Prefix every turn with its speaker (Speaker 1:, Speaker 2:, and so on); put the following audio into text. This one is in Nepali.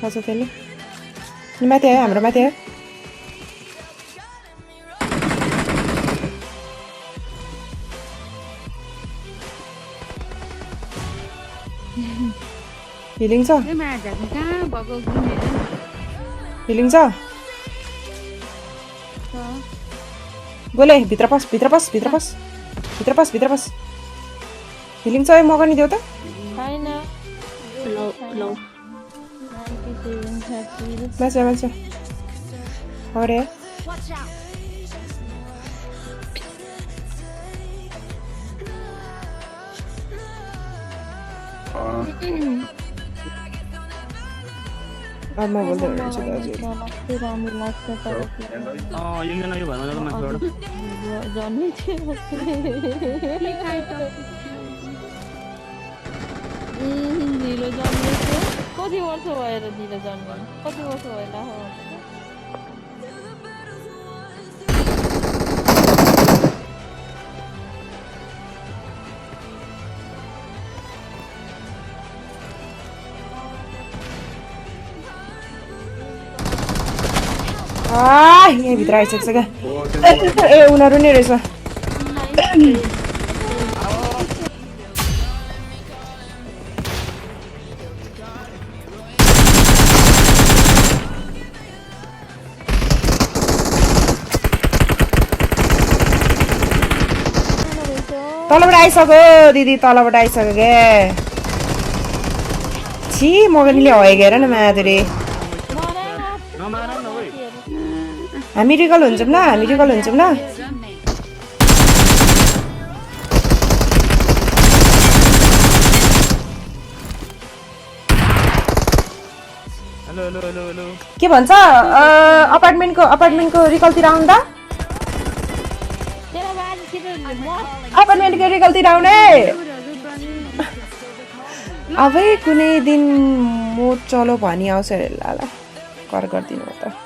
Speaker 1: हजुर त्यसले नि माथि आयो हाम्रो माथि आयो हिलिङ छ हिलिङ छ बोले भित्र पस भित्र पस भित्र पस भित्र पस भित्र पस हिलिङ छ म पनि देऊ त मान्छे मान्छे अरे आमा बोल्दै हुनुहुन्छ दाजु
Speaker 2: एकजना यो भरमा मान्छेबाट
Speaker 3: ढिलो जन्मेको कति वर्ष भएर ढिलो जन्मेको कति वर्ष भएर
Speaker 1: यहीँ भित्र आइसकेछ क्या ए उनीहरू नै रहेछ तलबाट आइसक्यो दिदी तलबाट आइसक्यो क्या छि मगनीले हगेर न माधुरी हामी रिकल हुन्छौँ ल हामी रिकल हुन्छौँ ल के भन्छ अपार्टमेन्टको रिकलतिर आउनु त अपार्टमेन्टको रिकलतिर आउने अबै कुनै दिन म चलो भनी आउँछ ल ल कर गरिदिनु त